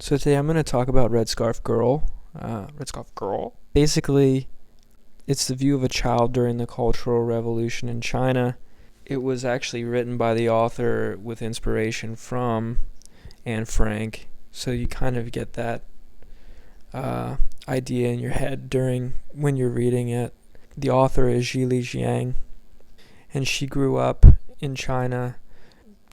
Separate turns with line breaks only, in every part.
So today I'm going to talk about Red Scarf Girl. Red Scarf Girl. Basically, it's the view of a child during the Cultural Revolution in China. It was actually written by the author with inspiration from Anne Frank, so you kind of get that idea in your head when you're reading it. The author is Zhili Jiang, and she grew up in China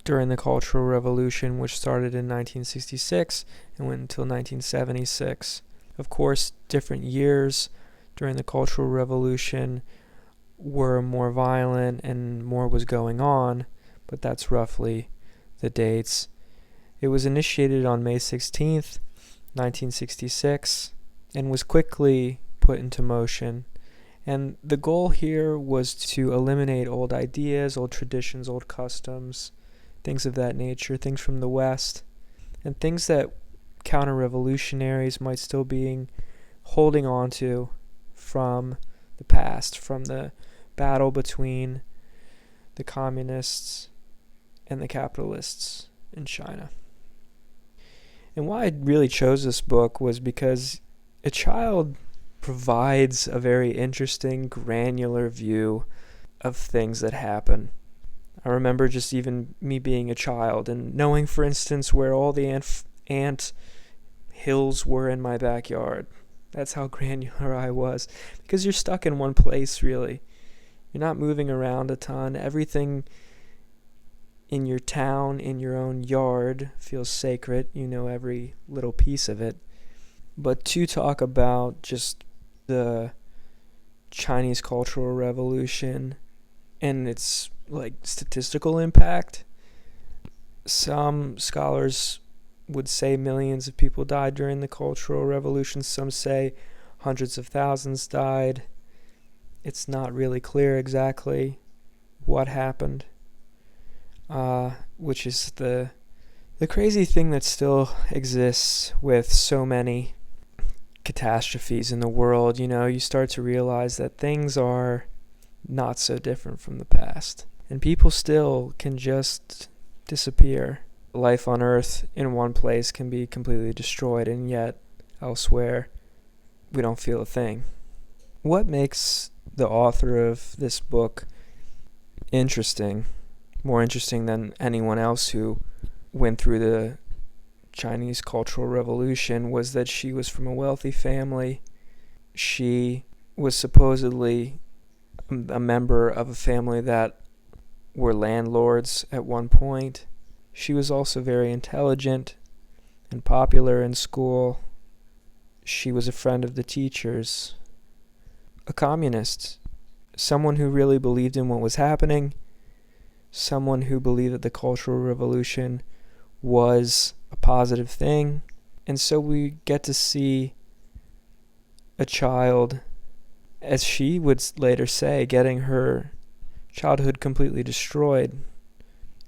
during the Cultural Revolution, which started in 1966 and went until 1976. Of course, different years during the Cultural Revolution were more violent and more was going on, but that's roughly the dates. It was initiated on May 16th, 1966, and was quickly put into motion. And the goal here was to eliminate old ideas, old traditions, old customs, things of that nature, things from the West, and things that counter-revolutionaries might still be holding on to from the past, from the battle between the communists and the capitalists in China. And why I really chose this book was because a child provides a very interesting, granular view of things that happen. I remember just even me being a child and knowing, for instance, where all the ant hills were in my backyard. That's how granular I was. Because you're stuck in one place, really. You're not moving around a ton. Everything in your town, in your own yard, feels sacred. You know every little piece of it. But to talk about just the Chinese Cultural Revolution and its statistical impact, some scholars would say millions of people died during the Cultural Revolution. Some say hundreds of thousands died. It's not really clear exactly what happened, which is the crazy thing that still exists with so many catastrophes in the world. You start to realize that things are not so different from the past, and people still can just disappear. Life on Earth in one place can be completely destroyed, and yet elsewhere we don't feel a thing. What makes the author of this book interesting, more interesting than anyone else who went through the Chinese Cultural Revolution, was that she was from a wealthy family. She was supposedly a member of a family that were landlords at one point. She was also very intelligent and popular in school. She was a friend of the teachers. A communist. Someone who really believed in what was happening. Someone who believed that the Cultural Revolution was a positive thing. And so we get to see a child, as she would later say, getting her childhood completely destroyed.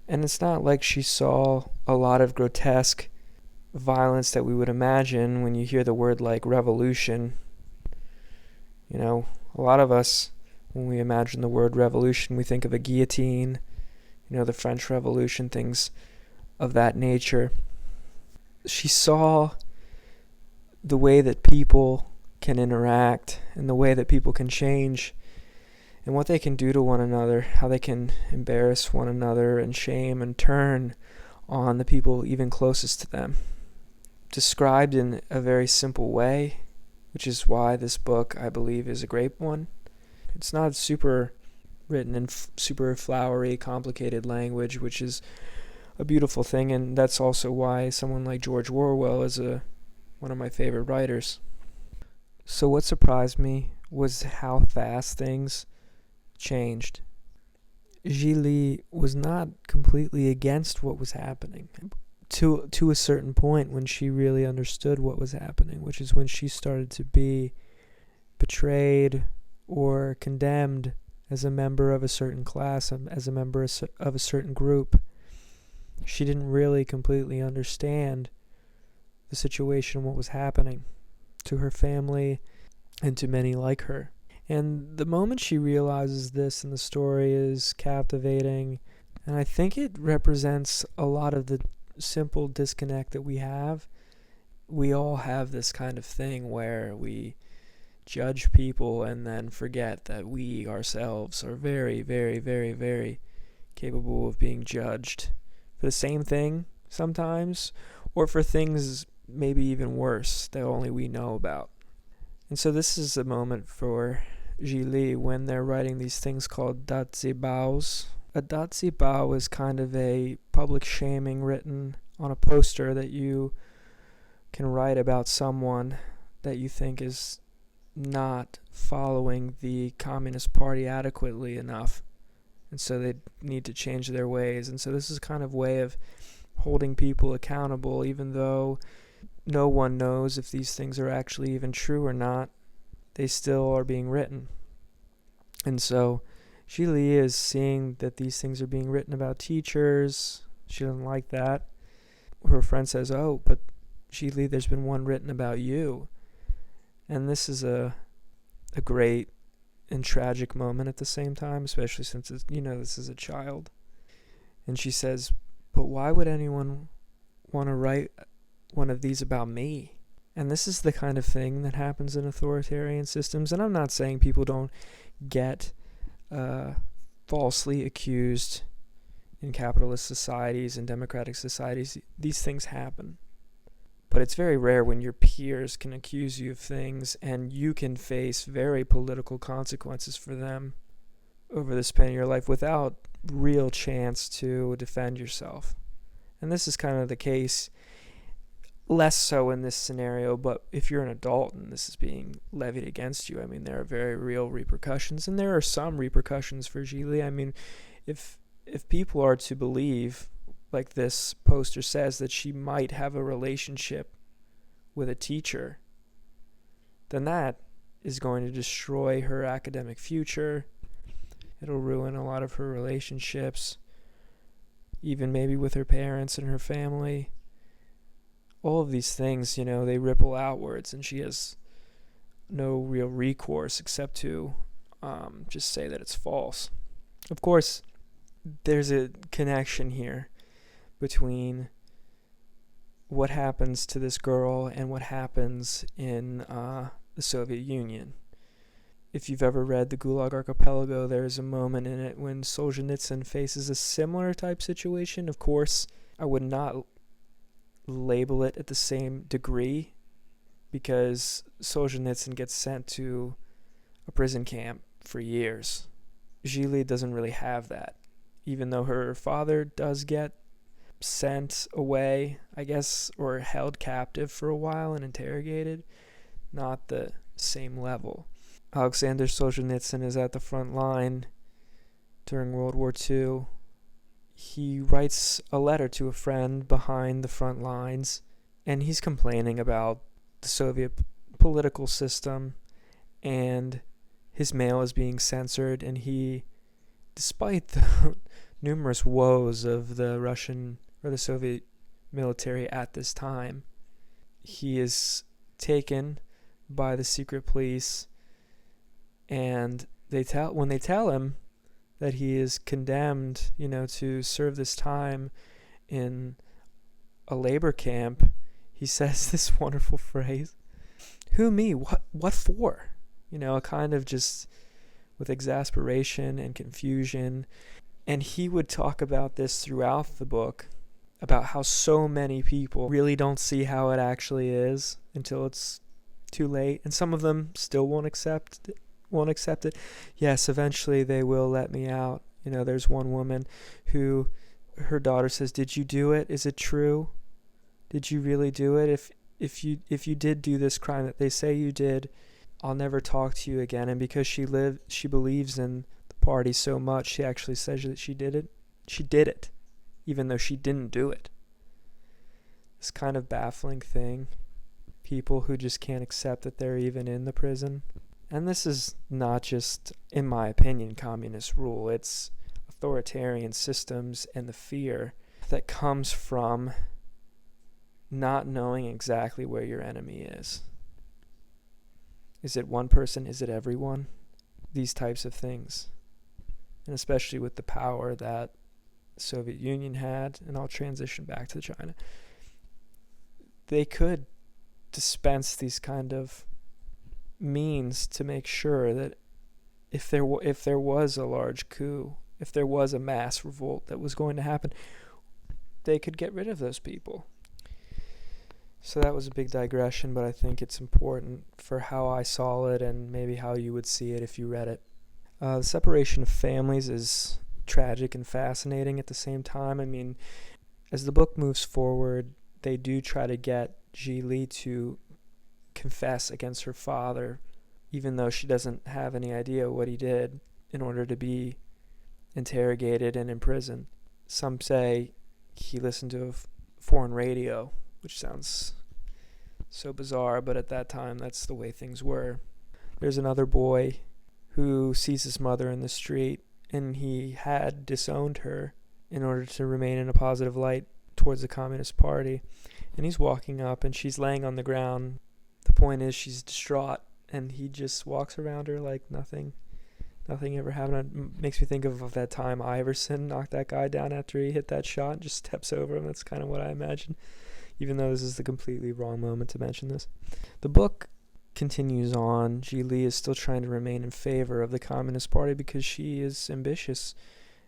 And it's not like she saw a lot of grotesque violence that we would imagine when you hear the word like revolution. A lot of us, when we imagine the word revolution, we think of a guillotine, the French Revolution, things of that nature. She saw the way that people can interact and the way that people can change and what they can do to one another, how they can embarrass one another and shame and turn on the people even closest to them. Described in a very simple way, which is why this book, I believe, is a great one. It's not super written in super flowery, complicated language, which is a beautiful thing, and that's also why someone like George Orwell is one of my favorite writers. So what surprised me was how fast things changed. Zhili was not completely against what was happening to a certain point when she really understood what was happening, which is when she started to be betrayed or condemned as a member of a certain class, as a member of a certain group. She didn't really completely understand the situation, what was happening to her family and to many like her. And the moment she realizes this, and the story is captivating, and I think it represents a lot of the simple disconnect that we have we all have this kind of thing where we judge people and then forget that we ourselves are very, very, very, very capable of being judged for the same thing sometimes, or for things maybe even worse that only we know about. And so this is a moment for Zhili when they're writing these things called dazibaos. A dazibao is kind of a public shaming written on a poster that you can write about someone that you think is not following the Communist Party adequately enough, and so they need to change their ways. And so this is kind of way of holding people accountable, even though no one knows if these things are actually even true or not. They still are being written. And so Zhili is seeing that these things are being written about teachers. She doesn't like that. Her friend says, "Oh, but Zhili, there's been one written about you." And this is a great and tragic moment at the same time, especially since it's, this is a child. And she says, "But why would anyone want to write one of these about me?" And this is the kind of thing that happens in authoritarian systems. And I'm not saying people don't get falsely accused in capitalist societies and democratic societies. These things happen. But it's very rare when your peers can accuse you of things and you can face very political consequences for them over the span of your life without real chance to defend yourself. And this is kind of the case, less so in this scenario, but if you're an adult and this is being levied against you, I mean, there are very real repercussions, and there are some repercussions for Zhili. I mean, if people are to believe, like this poster says, that she might have a relationship with a teacher, then that is going to destroy her academic future. It'll ruin a lot of her relationships, even maybe with her parents and her family. All of these things, they ripple outwards, and she has no real recourse except to just say that it's false. Of course, there's a connection here between what happens to this girl and what happens in the Soviet Union. If you've ever read the Gulag Archipelago, there's a moment in it when Solzhenitsyn faces a similar type situation. Of course, I would not label it at the same degree, because Solzhenitsyn gets sent to a prison camp for years. Zhili doesn't really have that, even though her father does get sent away, I guess, or held captive for a while and interrogated. Not the same level. Alexander Solzhenitsyn is at the front line during World War II. He writes a letter to a friend behind the front lines, and he's complaining about the Soviet political system, and his mail is being censored, and he, despite the numerous woes of the Russian or the Soviet military at this time, he is taken by the secret police, and when they tell him that he is condemned, to serve this time in a labor camp, he says this wonderful phrase, "Who me? What for?" Kind of just with exasperation and confusion. And he would talk about this throughout the book, about how so many people really don't see how it actually is until it's too late, and some of them still won't accept it. Yes, eventually they will let me out. There's one woman who, her daughter says, "Did you do it? Is it true? Did you really do it? If you did do this crime that they say you did, I'll never talk to you again." And because she believes in the party so much, she actually says that she did it. She did it, even though she didn't do it. This kind of baffling thing. People who just can't accept that they're even in the prison. And this is not just, in my opinion, communist rule. It's authoritarian systems and the fear that comes from not knowing exactly where your enemy is. Is it one person? Is it everyone? These types of things. And especially with the power that the Soviet Union had, and I'll transition back to China, they could dispense these kind of means to make sure that if there was a large coup, if there was a mass revolt that was going to happen, they could get rid of those people. So that was a big digression, but I think it's important for how I saw it and maybe how you would see it if you read it. The separation of families is tragic and fascinating at the same time. I mean, as the book moves forward, they do try to get Ji Li to confess against her father, even though she doesn't have any idea what he did, in order to be interrogated and imprisoned. Some say he listened to a foreign radio, which sounds so bizarre, but at that time that's the way things were. There's another boy who sees his mother in the street, and he had disowned her in order to remain in a positive light towards the Communist Party. And he's walking up, and she's laying on the ground. The point is, she's distraught, and he just walks around her like nothing ever happened. It makes me think of that time Iverson knocked that guy down after he hit that shot and just steps over him. That's kind of what I imagine, even though this is the completely wrong moment to mention this. The book continues on. Ji Li is still trying to remain in favor of the Communist Party because she is ambitious,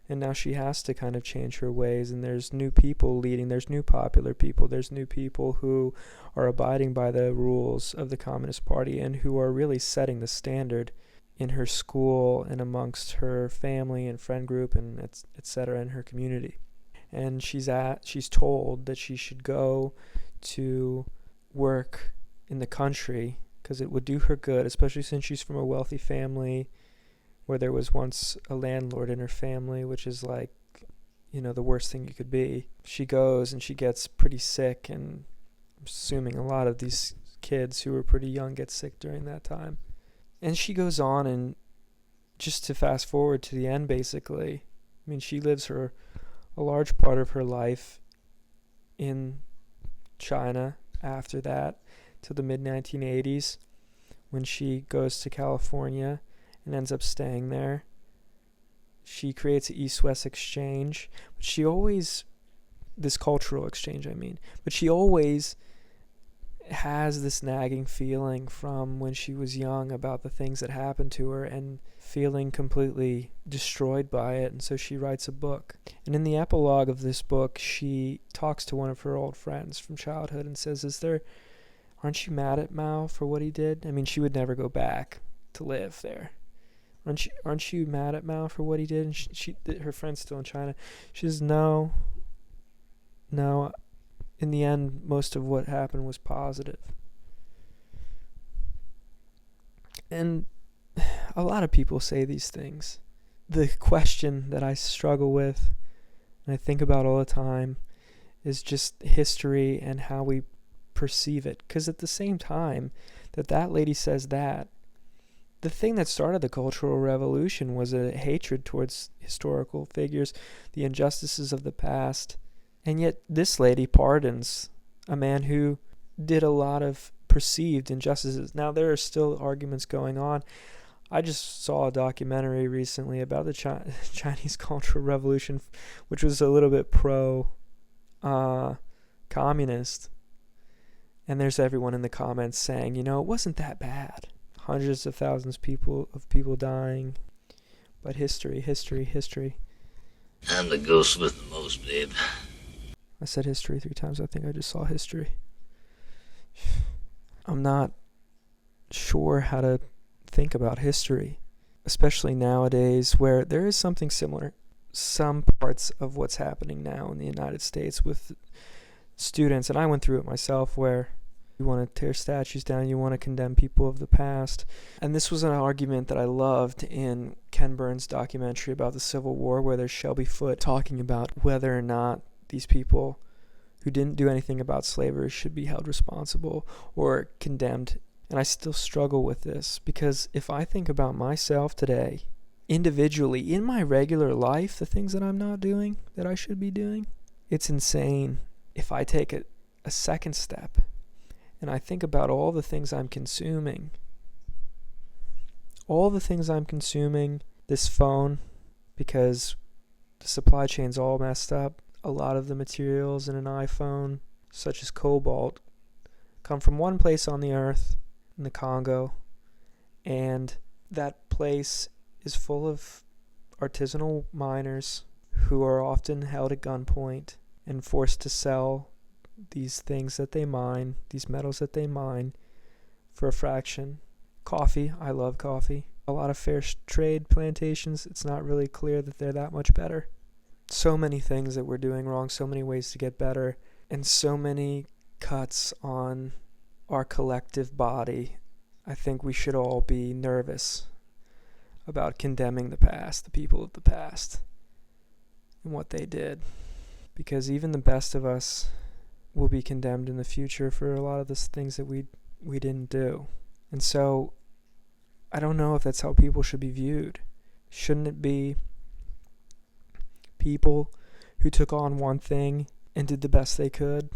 and now she has to kind of change her ways, and there's new people leading, there's new popular people, there's new people who are abiding by the rules of the Communist Party and who are really setting the standard in her school and amongst her family and friend group and etc. in her community. And she's told that she should go to work in the country because it would do her good, especially since she's from a wealthy family where there was once a landlord in her family, which is like, the worst thing you could be. She goes and she gets pretty sick, and I'm assuming a lot of these kids who were pretty young get sick during that time. And she goes on, and just to fast forward to the end, basically, I mean, she lives a large part of her life in China after that, till the mid-1980s, when she goes to California and ends up staying there. She creates an East-West exchange, but this cultural exchange, but she always has this nagging feeling from when she was young about the things that happened to her and feeling completely destroyed by it, and so she writes a book. And in the epilogue of this book, she talks to one of her old friends from childhood and says, aren't you mad at Mao for what he did? I mean, she would never go back to live there. Aren't you mad at Mao for what he did? And her friend's still in China. She says, no. In the end, most of what happened was positive. And a lot of people say these things. The question that I struggle with, and I think about all the time, is just history and how we perceive it. Because at the same time that lady says that, the thing that started the Cultural Revolution was a hatred towards historical figures, the injustices of the past. And yet this lady pardons a man who did a lot of perceived injustices. Now, there are still arguments going on. I just saw a documentary recently about the Chinese Cultural Revolution, which was a little bit pro-communist. And there's everyone in the comments saying, it wasn't that bad. Hundreds of thousands of people dying. But history.
I'm the ghost with the most, babe.
I said history 3 times. I think I just saw history. I'm not sure how to think about history, especially nowadays where there is something similar. Some parts of what's happening now in the United States with students, and I went through it myself, where you want to tear statues down, you want to condemn people of the past. And this was an argument that I loved in Ken Burns' documentary about the Civil War, where there's Shelby Foote talking about whether or not these people who didn't do anything about slavery should be held responsible or condemned. And I still struggle with this, because if I think about myself today, individually, in my regular life, the things that I'm not doing, that I should be doing, it's insane. If I take a second step and I think about all the things I'm consuming, this phone, because the supply chain's all messed up. A lot of the materials in an iPhone, such as cobalt, come from one place on the earth, in the Congo, and that place is full of artisanal miners who are often held at gunpoint and forced to sell these things that they mine, these metals that they mine, for a fraction. Coffee, I love coffee. A lot of fair trade plantations, it's not really clear that they're that much better. So many things that we're doing wrong, so many ways to get better, and so many cuts on our collective body. I think we should all be nervous about condemning the past, the people of the past, and what they did. Because even the best of us will be condemned in the future for a lot of the things that we didn't do. And so I don't know if that's how people should be viewed. Shouldn't it be people who took on one thing and did the best they could?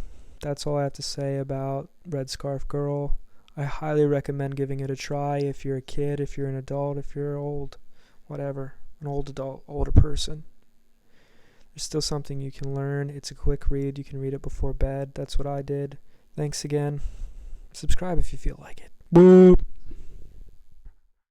That's all I have to say about Red Scarf Girl. I highly recommend giving it a try if you're a kid, if you're an adult, if you're old, whatever, an old adult, older person. There's still something you can learn. It's a quick read. You can read it before bed. That's what I did. Thanks again. Subscribe if you feel like it. Boop.